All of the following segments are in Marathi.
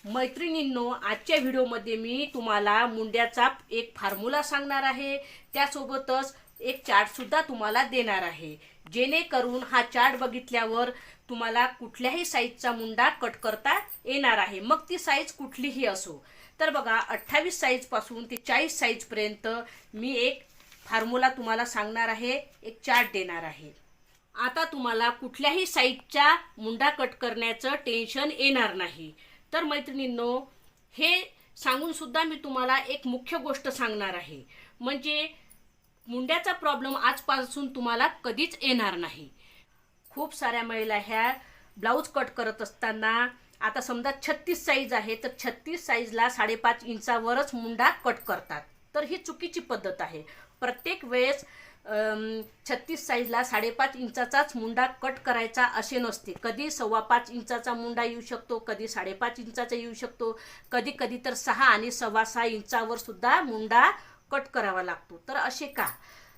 मैत्रिणींनो, आजच्या व्हिडिओमध्ये मी तुम्हाला मुंड्याचा एक फॉर्म्युला सांगणार आहे। त्यासोबतच एक चार्ट सुद्धा तुम्हाला देणार आहे, जेणेकरून हा चार्ट बघितल्यावर तुम्हाला कुठल्याही साईजचा मुंडा कट करता येणार आहे, मग ती साईज कुठलीही असो। तर बघा, 28 साईज पासून ते 40 साईज पर्यंत मी एक फॉर्म्युला तुम्हाला सांगणार आहे, एक चार्ट देणार आहे। आता तुम्हाला कुठल्याही साईजचा मुंडा कट करण्याचं टेन्शन येणार नाही। तर मैत्रिणींनो, हे सांगून सुद्धा मी तुम्हाला एक मुख्य गोष्ट सांगणार आहे, म्हणजे मुंड्याचा प्रॉब्लेम आजपासून तुम्हाला कधीच येणार नाही। खूप साऱ्या महिला ह्या ब्लाऊज कट करत असताना, आता समजा 36 साईज आहे तर 36 साईजला 5.5 इंचावरच मुंडा कट करतात, तर ही चुकीची पद्धत आहे। प्रत्येक वेळेस 36 साईजला 5.5 इंचाचाच मुंडा कट करायचा असे नसते। कधी 5.25 इंचाचा मुंडा येऊ शकतो, कधी 5.5 इंचाचा येऊ शकतो, कधी कधी तर 6 आणि 6.25 इंचावर सुद्धा मुंडा कट करावा लागतो। तर असे का?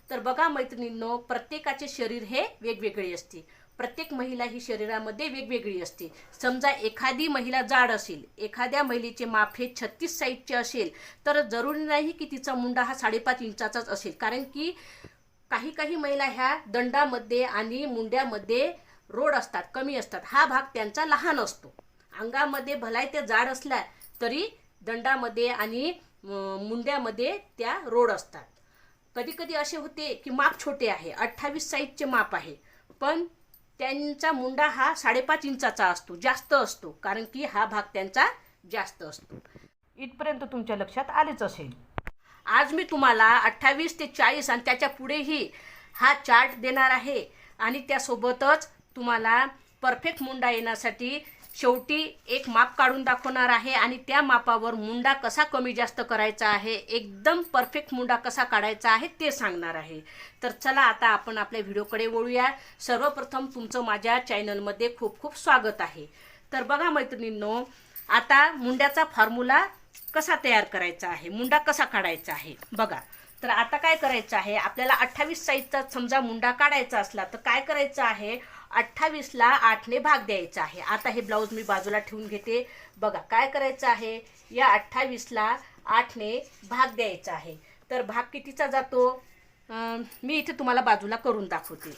तर बघा मैत्रिणींनो, प्रत्येकाचे शरीर हे वेगवेगळे असते, प्रत्येक महिला ही शरीरामध्ये वेगवेगळी असते। समजा एखादी महिला जाड असेल, एखाद्या महिलेचे माप हे 36 साईजचे असेल, तर जरुरी नाही की तिचा मुंडा हा 5.5 इंचाचाच असेल, कारण की काही काही महिला ह्या दंडामध्ये आणि मुंड्यामध्ये रोड असतात, कमी असतात, हा भाग त्यांचा लहान असतो। अंगामध्ये भलाही ते जाड असल्या तरी दंडामध्ये आणि मुंड्यामध्ये त्या रोड असतात। कधी कधी असे होते की माप छोटे आहे, 28 साईजचे माप आहे, पण त्यांचा मुंडा हा 5.5 इंचाचा असतो, जास्त असतो, कारण की हा भाग त्यांचा जास्त असतो। इथपर्यंत तुमच्या लक्षात आलेच असेल। आज मी तुम्हाला 28 ते 40 आणि त्याच्या पुढेही हा चार्ट देणार आहे, आणि त्यासोबतच तुम्हाला परफेक्ट मुंडा येण्यासाठी शेवटी एक माप काढून दाखवणार आहे, आणि त्या मापावर मुंडा कसा कमी जास्त करायचा आहे, एकदम परफेक्ट मुंडा कसा काढायचा आहे ते सांगणार आहे। तर चला आता आपण आपल्या व्हिडिओकडे वळूया। सर्वप्रथम तुमचं माझ्या चॅनलमध्ये खूप खूप स्वागत आहे। तर बघा मैत्रिणींनो, आता मुंड्याचा फॉर्म्युला कसा तयार करायचा आहे, मुंडा कसा काढायचा आहे बघा। तर आता काय करायचं आहे, आपल्याला 28 साईजचा समजा मुंडा काढायचा असला तर काय करायचं आहे, 28ला 8ने भाग द्यायचा आहे। आता हे ब्लाऊज मी बाजूला ठेवून घेते। बघा काय करायचं आहे, या 28ला 8ने भाग द्यायचा आहे। तर भाग कितीचा जातो, मी इथे तुम्हाला बाजूला करून दाखवते।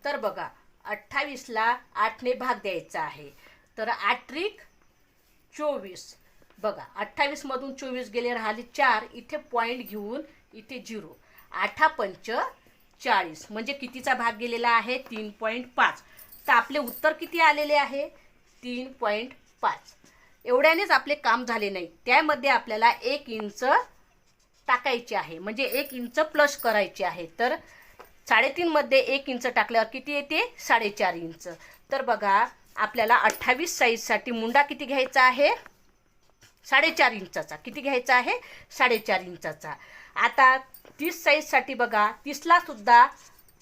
तर बघा, 28ला 8ने भाग द्यायचा आहे, तर 8 त्रिक 24। बघा, 28 मधून 24 गेले, राहिले 4, इथे पॉइंट घेऊन इथे 0, 8 पंच 40, म्हणजे कितीचा भाग गेलेला आहे, 3.5। तर आपले उत्तर किती आलेले आहे, 3.5। एवढ्यानेच आपले काम झाले नाही, त्यामध्ये आपल्याला 1 इंच टाकायचे आहे, म्हणजे 1 इंच प्लस करायचे आहे। तर 3.5 मध्ये 1 इंच टाकल्यावर किती येते, 4.5 इंच। तर बघा, आपल्याला 28 साईजसाठी मुंडा किती घ्यायचा आहे, 4.5 इंचाचा। किती घ्यायचा आहे, 4.5 इंचाचा। आता 30 साईजसाठी बघा, 30ला सुद्धा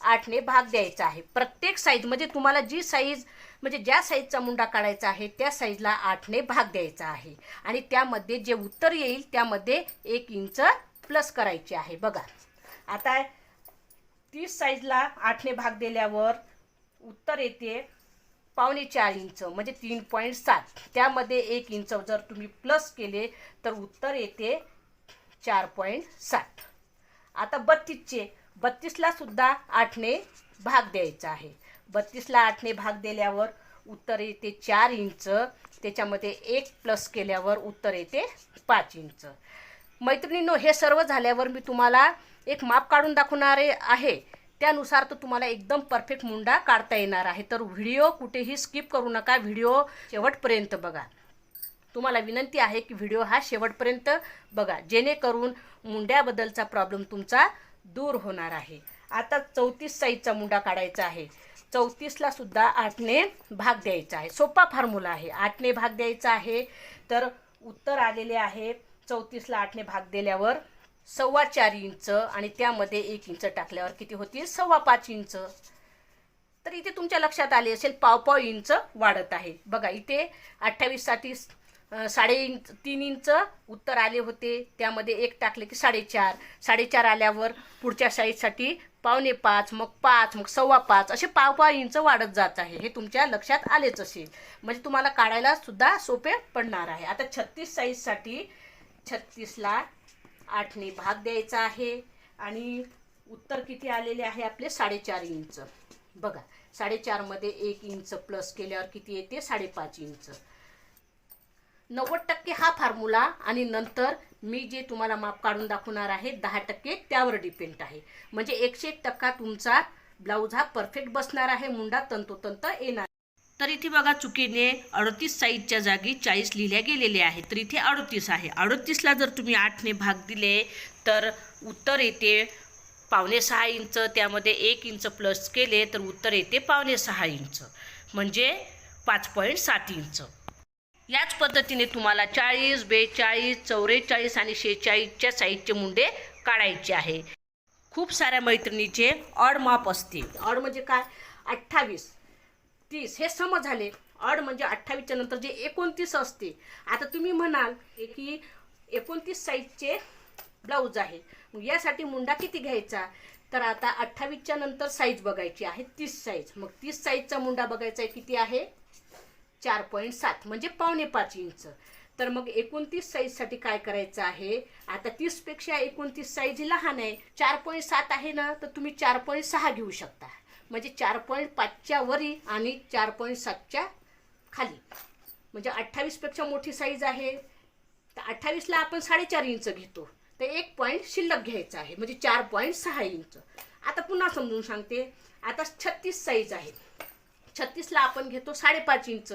8ने भाग द्यायचा आहे। प्रत्येक साईज म्हणजे तुम्हाला जी साईज, म्हणजे ज्या साईजचा मुंडा काढायचा आहे त्या साईजला 8ने भाग द्यायचा आहे, आणि त्यामध्ये जे उत्तर येईल त्यामध्ये 1 इंच प्लस करायचे आहे। बघा, आता 30 साईजला 8ने भाग दिल्यावर उत्तर येते 4.25 इंच, म्हणजे 3.7। त्यामध्ये 1 इंच जर तुम्ही प्लस केले तर उत्तर येते 4.7। आता 32ला सुद्धा 8ने भाग द्यायचा आहे। 32ला 8ने भाग दिल्यावर उत्तर येते 4 इंच, त्याच्यामध्ये 1 प्लस केल्यावर उत्तर येते 5 इंच। मैत्रिणींनो, हे सर्व झाल्यावर मी तुम्हाला एक माप काढून दाखवणार आहे, त्यानुसार तर तुम्हाला एकदम परफेक्ट मुंडा काढता येणार आहे। तर व्हिडिओ कुठेही स्किप करू नका, व्हिडिओ शेवटपर्यंत बघा। तुम्हाला विनंती आहे की व्हिडिओ हा शेवटपर्यंत बघा, जेणेकरून मुंड्याबद्दलचा प्रॉब्लेम तुमचा दूर होणार आहे। आता 34 साईजचा मुंडा काढायचा आहे, 34ला सुद्धा 8ने भाग द्यायचा आहे। सोपा फॉर्म्युला आहे, 8ने भाग द्यायचा आहे। तर उत्तर आलेले आहे, 34ला 8ने भाग दिल्यावर 4.25 इंच, आणि त्यामध्ये 1 इंच टाकल्यावर किती होतील, 5.25 इंच। तर इथे तुमच्या लक्षात आले असेल, 1.5 इंच वाढत आहे। बघा, इथे 28 साठी 3.5 इंच उत्तर आले होते, त्यामध्ये 1 टाकले की 4.5 आल्यावर पुढच्या साईजसाठी 5.25, मग 5, मग 5.25 असे 5 इंच वाढत जात आहे. हे तुमच्या लक्षात आलेच असेल. म्हणजे तुम्हाला काढायला सुद्धा सोपे पडणार आहे. आता 36 साईजसाठी 36ला 8ने भाग द्यायचा आहे आणि उत्तर किती आलेले आहे आपले 4.5 इंच. बघा 4.5 मध्ये 1 इंच प्लस केल्यावर किती येते 5.5 इंच. 90% हा फॉर्म्युला आणि नंतर मी जे तुम्हाला माप काढून दाखवणार आहे 10% त्यावर डिपेंड आहे. म्हणजे 101% तुमचा ब्लाऊज हा परफेक्ट बसणार आहे, मुंडा तंतोतंत येणार. तर इथे बघा चुकीने 38 साईजच्या जागी 40 लिहिल्या गेलेले आहे, तर इथे 38 आहे. 38ला जर तुम्ही 8ने भाग दिले तर उत्तर येते 5.25 इंच. त्यामध्ये 1 इंच प्लस केले तर उत्तर येते 5.25 इंच, म्हणजे 5.7 इंच. याच पद्धतीने तुम्हाला 40, 42, 44 आणि 46च्या साईजचे मुंडे काढायचे आहे. खूप साऱ्या मैत्रिणीचे ऑड माप असते. ऑड म्हणजे काय, 28, 30 हे सम झाले. ऑड म्हणजे 28च्या नंतर जे 29 असते. आता तुम्ही म्हणाल की 29 साईजचे ब्लाऊज आहे, यासाठी मुंडा किती घ्यायचा. तर आता 28च्या नंतर साईज बघायची आहे 30 साईज. मग 30 साईजचा मुंडा बघायचा आहे किती आहे 4.7 म्हणजे 5.25 इंच. तर मग 29 साईजसाठी काय करायचं आहे. आता 30 पेक्षा 29 साईज लहान आहे, 4.7 आहे ना, तर तुम्ही 4.6 घेऊ शकता. म्हणजे 4.5च्या वरी आणि 4.7च्या खाली. म्हणजे 28 पेक्षा मोठी साईज आहे, तर 28ला आपण 4.5 इंच घेतो, तर 1 पॉईंट शिल्लक घ्यायचा आहे, म्हणजे 4.6 इंच. आता पुन्हा समजून सांगते. आता 36 साईज आहे, 36ला आपण घेतो 5.5 इंच.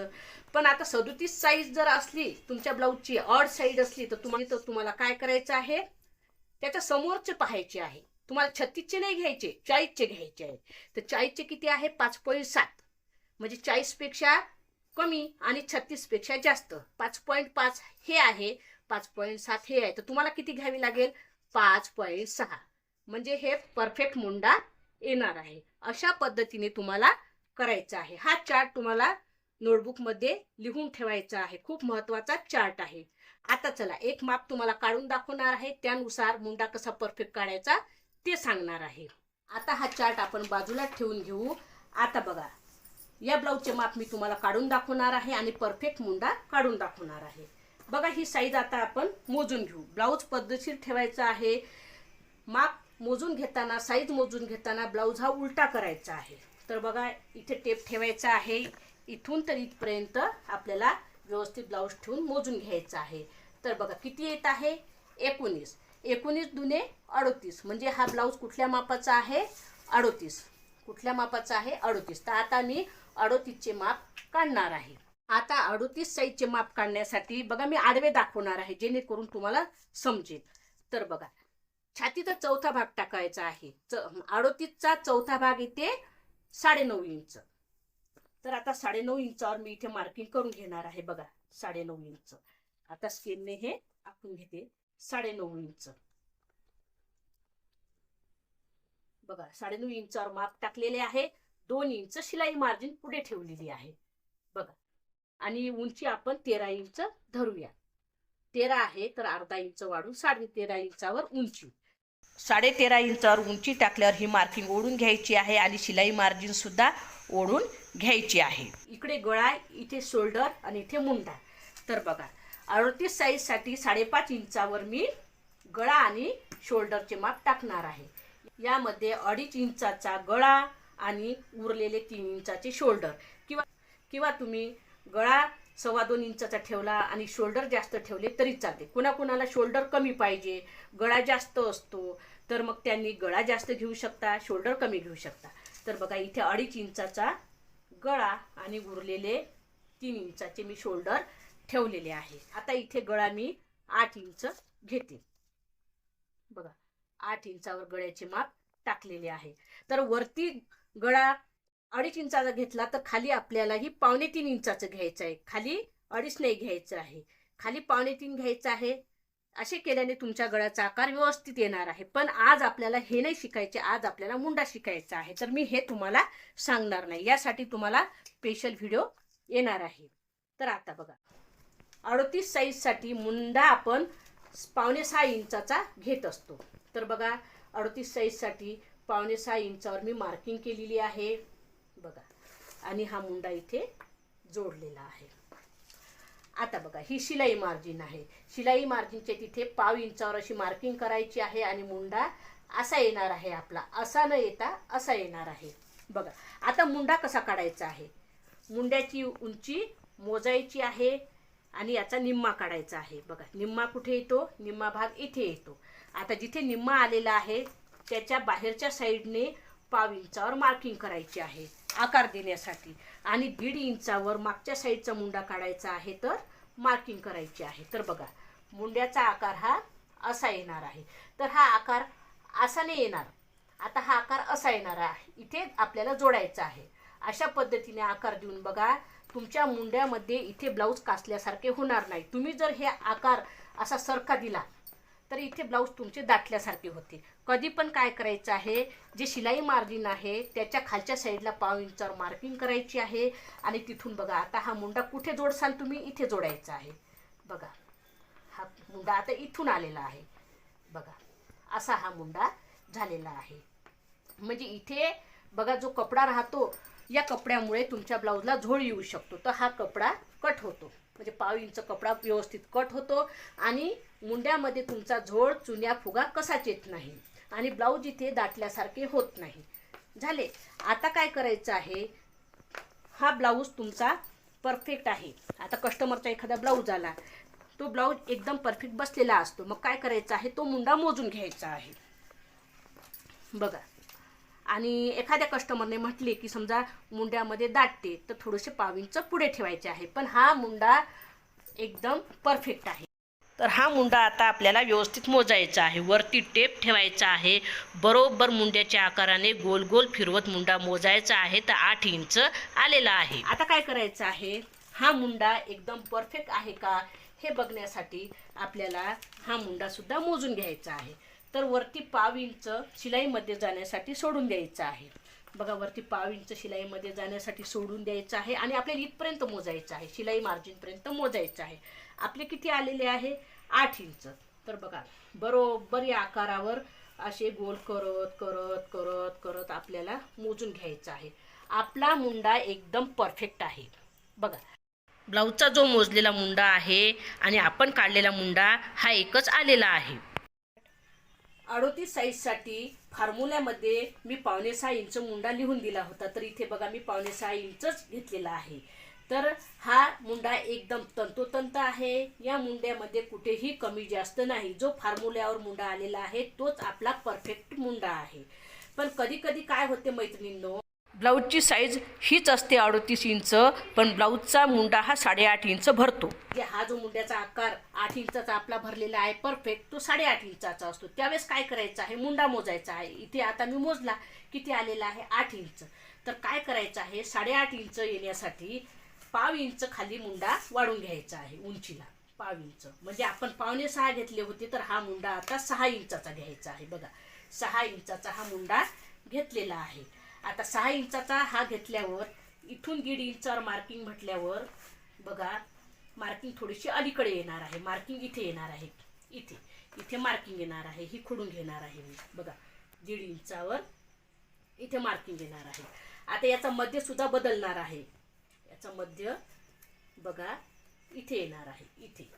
पण आता 37 साईज जर असली तुमच्या ब्लाऊजची, ऑड साईड असली, तर तुम्हाला काय करायचं आहे, त्याच्या समोरचे पाहायचे आहे. तुम्हाला 36चे नाही घ्यायचे, 40चे घ्यायचे आहे. तर 40चे किती आहे 5.7, म्हणजे 40 पेक्षा कमी आणि 36 पेक्षा जास्त. 5.5 हे आहे, 5.7 हे आहे, तर तुम्हाला किती घ्यावी लागेल 5.6, म्हणजे हे परफेक्ट मुंडा येणार आहे. अशा पद्धतीने तुम्हाला करायचा आहे. हा चार्ट तुम्हाला नोटबुकमध्ये लिहून ठेवायचा आहे, खूप महत्त्वाचा चार्ट आहे. आता चला एक माप तुम्हाला काढून दाखवणार आहे, त्यानुसार मुंडा कसा परफेक्ट काढायचा ते सांगणार आहे. आता हा चार्ट आपण बाजूला ठेवून घेऊ. आता बघा या ब्लाऊजचे माप मी तुम्हाला काढून दाखवणार आहे आणि परफेक्ट मुंडा काढून दाखवणार आहे. बघा ही साईज आता आपण मोजून घेऊ. ब्लाऊज पद्धतशीर ठेवायचा आहे. माप मोजून घेताना, साईज मोजून घेताना ब्लाऊज हा उलटा करायचा आहे. तर बघा इथे टेप ठेवायचा आहे, इथून तर इथपर्यंत आपल्याला व्यवस्थित ब्लाऊज ठेवून मोजून घ्यायचा आहे. तर बघा किती येत आहे 19, 19 दुने 38, म्हणजे हा ब्लाऊज कुठल्या मापाचा आहे 38. कुठल्या मापाचा आहे 38. तर आता मी 38चे माप काढणार आहे. आता 38 साईजचे माप काढण्यासाठी बघा मी आडवे दाखवणार आहे, जेणेकरून तुम्हाला समजेल. तर बघा छातीचा चौथा भाग टाकायचा आहे. 38चा चौथा भाग इथे 9.5 इंच. तर आता 9.5 इंचावर मी इथे मार्किंग करून घेणार आहे. बघा 9.5 इंच. आता स्केलने हे आखून घेते 9.5 इंच. बघा 9.5 इंचावर माप टाकलेले आहे. 2 इंच शिलाई मार्जिन पुढे ठेवलेली आहे. बघा आणि उंची आपण 13 इंच धरूया. 13 आहे तर अर्धा इंच वाढून 13.5 इंचावर उंची. 13.5 इंचावर उंची टाकल्यावर ही मार्किंग ओढून घ्यायची आहे आणि शिलाई मार्जिन सुद्धा ओढून घ्यायची आहे. इकडे गळा, इथे शोल्डर आणि इथे मुंडा. तर बघा 38 साईजसाठी 5.5 इंचावर मी गळा आणि शोल्डरचे माप टाकणार आहे. यामध्ये 2.5 इंचाचा गळा आणि उरलेले 3 इंचाचे शोल्डर, किंवा तुम्ही गळा 2.25 इंचाचा ठेवला आणि शोल्डर जास्त ठेवले तरी चालते. कुणाकुणाला शोल्डर कमी पाहिजे, गळा जास्त असतो, तर मग त्यांनी गळा जास्त घेऊ शकता, शोल्डर कमी घेऊ शकता. तर बघा इथे 2.5 इंचाचा गळा आणि उरलेले 3 इंचाचे मी शोल्डर ठेवलेले आहे. आता इथे गळा मी 8 इंच घेते. बघा 8 इंचावर गळ्याचे माप टाकलेले आहे. तर वरती गळा 2.5 इंचाचा घेतला तर खाली आपल्याला ही 2.25 इंचाचं घ्यायचं आहे. खाली 2.5 नाही घ्यायचं आहे, खाली 2.25 घ्यायचं आहे. असे केल्याने तुमच्या गळ्याचा आकार व्यवस्थित येणार आहे. पण आज आपल्याला हे नाही शिकायचे, आज आपल्याला मुंडा शिकायचा आहे. तर मी हे तुम्हाला सांगणार नाही, यासाठी तुम्हाला स्पेशल व्हिडिओ येणार आहे. तर आता बघा 38 साईजसाठी मुंडा आपण 5.6 इंचाचा घेत असतो. तर बघा 38 साईजसाठी 6.5 इंचावर मी मार्किंग केलेली आहे बघा. आणि हा मुंडा इथे जोडलेला आहे. आता बघा ही शिलाई मार्जिन आहे. शिलाई मार्जिनच्या तिथे 1/2 इंचावर अशी मार्किंग करायची आहे आणि मुंडा असा येणार आहे आपला. असा न येता असा येणार आहे बघा. आता मुंडा कसा काढायचा आहे. मुंड्याची उंची मोजायची आहे आणि याचा निम्मा काढायचा आहे बघा. निम्मा कुठे येतो, निम्मा भाग इथे येतो. आता जिथे निम्मा आलेला आहे त्याच्या बाहेरच्या साईडने 1/2 इंचावर मार्किंग करायची आहे आकार देण्यासाठी. आणि 1.5 इंचावर मागच्या साईडचा मुंडा काढायचा आहे तर मार्किंग करायची आहे. तर बघा मुंड्याचा आकार हा असा येणार आहे. तर हा आकार असा नाही येणार. आता हा आकार असा येणार आहे. इथे आपल्याला जोडायचा आहे. अशा पद्धतीने आकार देऊन बघा तुमच्या मुंड्यामध्ये इथे ब्लाऊज कासल्यासारखे होणार नाही. तुम्ही जर हे आकार असा सरका दिला तर इथे ब्लाऊज तुमचे दाटल्यासारखे होते. कधी पण काय करायचं आहे, जे शिलाई मार्जिन आहे त्याच्या खालच्या साईडला 1/2 इंचावर मार्किंग करायची आहे. आणि तिथून बघा आता हा मुंडा कुठे जोडसाल तुम्ही, इथे जोडायचा आहे बघा. हा मुंडा आता इथून आलेला आहे बघा. असा हा मुंडा झालेला आहे. म्हणजे इथे बघा जो कपडा राहतो या कपड्यामुळे तुमच्या ब्लाऊजला झोळ येऊ शकतो. तर हा कपडा कट होतो. म्हणजे 1/2 इंच कपडा व्यवस्थित कट होतो आणि मुंड्यामध्ये तुमचा झोळ चुन्या फुगा कसाच येत नाही आणि ब्लाऊज इथे दाटल्यासारखे होत नाही. झाले. आता काय करायचं आहे, हा ब्लाऊज तुमचा परफेक्ट आहे. आता कस्टमरचा एखादा ब्लाऊज आला, तो ब्लाऊज एकदम परफेक्ट बसलेला असतो. मग काय करायचं आहे, तो मुंडा मोजून घ्यायचा आहे बघा. आणि एखाद्या कस्टमरने म्हटले की समजा मुंड्यामध्ये दाटते तर थोडेसे 1/2 इंच पुढे ठेवायचे आहे. पण हा मुंडा एकदम परफेक्ट आहे. तर हा मुंडा आता आपल्याला व्यवस्थित मोजायचा आहे. वरती टेप ठेवायचा आहे. बरोबर मुंड्याच्या आकाराने गोल गोल फिरवत मुंडा मोजायचा आहे. तर 8 इंच आलेला आहे. आता काय करायचं आहे, हा मुंडा एकदम परफेक्ट आहे का हे बघण्यासाठी आपल्याला हा मुंडा सुद्धा मोजून घ्यायचा आहे. तर वरती 1/2 इंच शिलाईमध्ये जाण्यासाठी सोडून द्यायचं आहे बघा. वरती 1/2 इंच शिलाईमध्ये जाण्यासाठी सोडून द्यायचं आहे आणि आपल्याला इथपर्यंत मोजायचं आहे. शिलाई मार्जिनपर्यंत मोजायचं आहे. आपले किती आलेले आहे, 8 इंच. तर बघा बरोबर या आकारावर असे गोल करत करत करत करत आपल्याला मोजून घ्यायचं आहे. आपला मुंडा एकदम परफेक्ट आहे बघा. ब्लाऊजचा जो मोजलेला मुंडा आहे आणि आपण काढलेला मुंडा हा एकच आलेला आहे. 38 साईजसाठी फॉर्म्युल्यामध्ये मी 5.5 इंच मुंडा लिहून दिला होता. तर इथे बघा मी 5.5 इंचच घेतलेला आहे. तर हा मुंडा एकदम तंतोतंत आहे. या मुंड्यामध्ये कुठेही कमी जास्त नाही. जो फॉर्म्युल्यावर मुंडा आलेला आहे तोच आपला परफेक्ट मुंडा आहे. पण कधी कधी काय होते मैत्रिणींनो, ब्लाऊजची साईज हीच असते 38 इंच, पण ब्लाऊजचा मुंडा हा 8.5 इंच भरतो. हा जो मुंड्याचा आकार 8 इंचाचा आपला भरलेला आहे परफेक्ट, तो 8.5 इंचाचा असतो. त्यावेळेस काय करायचं आहे, मुंडा मोजायचा आहे. इथे आता मी मोजला किती आलेला आहे, 8 इंच. तर काय करायचं आहे, 8.5 इंच येण्यासाठी 1/2 इंच खाली मुंडा वाढून घ्यायचा आहे. उंचीला 1/2 इंच, म्हणजे आपण 5.5 घेतले होते तर हा मुंडा आता 6 इंचाचा घ्यायचा आहे बघा. 6 इंचाचा हा मुंडा घेतलेला आहे. आता 6 इंचाचा हा घेतल्यावर इथून 1.5 इंचावर मार्किंग म्हटल्यावर बघा मार्किंग थोडीशी अलीकडे येणार आहे. मार्किंग इथे येणार आहे. इथे इथे मार्किंग येणार आहे. ही खोडून घेणार आहे मी बघा. 1.5 इंचावर इथे मार्किंग येणार आहे. आता याचा मध्य सुद्धा बदलणार आहे. याचा मध्य बघा इथे येणार आहे. इथे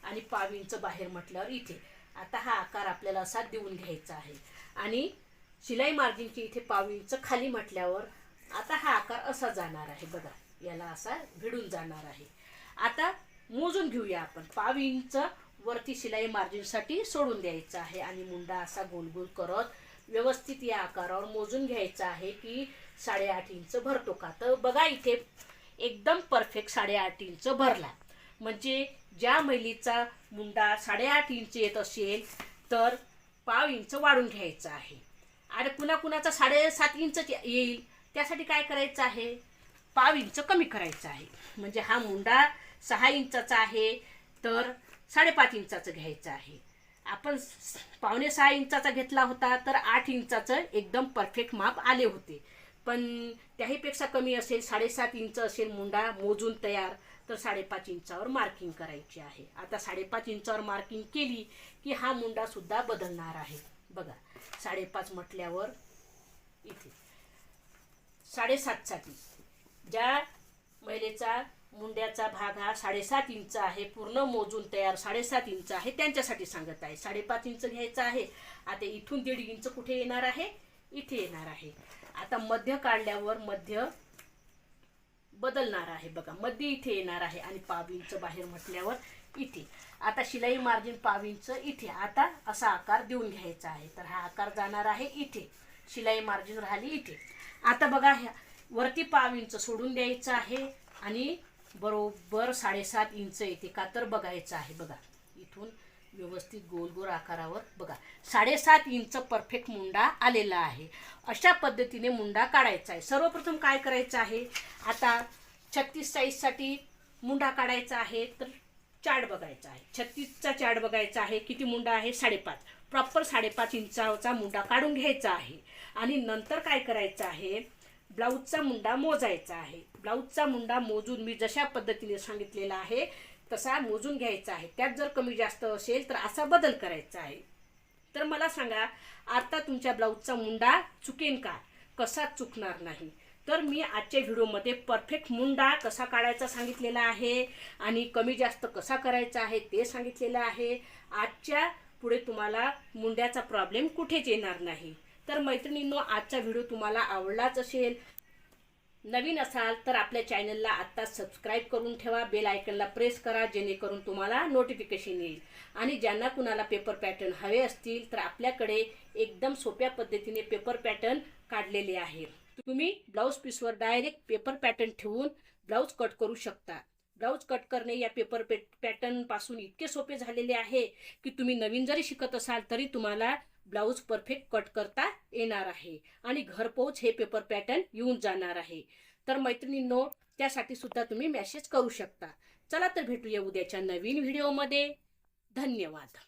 आणि 1/2 इंच बाहेर म्हटल्यावर इथे. आता हा आकार आपल्याला असा देऊन घ्यायचा आहे. आणि शिलाई मार्जिनची इथे 1/2 इंच खाली म्हटल्यावर आता हा आकार असा जाणार आहे बघा. याला असा भिडून जाणार आहे. आता मोजून घेऊया आपण. 1/2 इंच वरती शिलाई मार्जिनसाठी सोडून द्यायचं आहे आणि मुंडा असा गोल गोल करत व्यवस्थित या आकारावर मोजून घ्यायचा आहे की 8.5 इंच भरतो का. तर बघा इथे एकदम परफेक्ट 8.5 इंच भरला. म्हणजे ज्या महिलेचा मुंडा 8.5 इंच येत असेल तर 1/2 इंच वाढून घ्यायचं आहे. आणि पुन्हा कुणाचा 7.5 इंच येईल त्यासाठी काय करायचं आहे, 1/2 इंच कमी करायचं आहे. म्हणजे हा मुंडा 6 इंचाचा आहे तर 5.5 इंचाचं घ्यायचं आहे. आपण 5.5 इंचाचा घेतला होता तर 8 इंचाचं एकदम परफेक्ट माप आले होते. पण त्याहीपेक्षा कमी असेल, 7.5 इंच असेल मुंडा मोजून तयार, तर 5.5 इंचावर मार्किंग करायची आहे. आता 5.5 इंचावर मार्किंग केली की हा मुंडा सुद्धा बदलणार आहे बघा. 5.5 म्हटल्यावर इथे 7.5 साठी ज्या महिलेचा मुंड्याचा भाग हा 7.5 इंच आहे, पूर्ण मोजून तयार 7.5 इंच आहे, त्यांच्यासाठी सांगत आहे. 5.5 इंच घ्यायचं आहे. आता इथून 1.5 इंच कुठे येणार आहे, इथे येणार आहे. आता मध्य काढल्यावर मध्य बदलणार आहे बघा, मध्य इथे येणार आहे आणि 1/2 इंच बाहेर म्हटल्यावर इथे. आता शिलाई मार्जिन 1/2 इंच इथे. आता असा आकार देऊन घ्यायचा आहे. तर हा आकार जाणार आहे इथे, शिलाई मार्जिन राहिली इथे. आता बघा ह्या वरती 1/2 इंच सोडून द्यायचं आहे आणि बरोबर 7.5 इंच येते का तर बघायचं आहे. बघा इथून व्यवस्थित गोल गोल आकारावर बघा 7.5 इंच परफेक्ट मुंडा आलेला आहे. अशा पद्धतीने मुंडा काढायचा आहे. सर्वप्रथम काय करायचं आहे, आता 36 साईजसाठी मुंडा काढायचा आहे. तर चार्ट बघायचा आहे, 36चा चार्ट बघायचा आहे. किती मुंडा आहे, 5.5. प्रॉपर 5.5 इंचाचा मुंडा काढून घ्यायचा आहे. आणि नंतर काय करायचं आहे, ब्लाऊजचा मुंडा मोजायचा आहे. ब्लाऊजचा मुंडा मोजून मी जशा पद्धतीने सांगितलेला आहे तसा मोजून घ्यायचा आहे. त्यात जर कमी जास्त असेल तर असा बदल करायचा आहे. तर मला सांगा, आता तुमच्या ब्लाऊजचा मुंडा चुकेन का, कसा चुकणार नाही. तर मी आजच्या व्हिडिओमध्ये परफेक्ट मुंडा कसा काढायचा सांगितलेला आहे आणि कमी जास्त कसा करायचा आहे ते सांगितलेलं आहे. आजच्या पुढे तुम्हाला मुंड्याचा प्रॉब्लेम कुठेच येणार नाही. तर मैत्रिणींनो, आजचा व्हिडिओ तुम्हाला आवडलाच असेल. नवीन असाल तर आपल्या चॅनलला आत्ता सबस्क्राईब करून ठेवा, बेल आयकनला प्रेस करा, जेणेकरून तुम्हाला नोटिफिकेशन येईल. आणि ज्यांना कुणाला पेपर पॅटर्न हवे असतील तर आपल्याकडे एकदम सोप्या पद्धतीने पेपर पॅटर्न काढलेले आहे. तुम्ही ब्लाऊज पीसवर डायरेक्ट पेपर पॅटर्न ठेवून ब्लाऊज कट करू शकता. ब्लाऊज कट करणे या पेपर पॅटर्न पासून इतके सोपे झालेले आहे की तुम्ही नवीन जरी शिकत असाल तरी तुम्हाला ब्लाऊज परफेक्ट कट करता येणार आहे आणि घरपोच हे पेपर पॅटर्न येऊन जाणार आहे. तर मैत्रिणींनो, त्यासाठी सुद्धा तुम्ही मेसेज करू शकता. चला तर भेटूया उद्याच्या नवीन व्हिडिओमध्ये. धन्यवाद.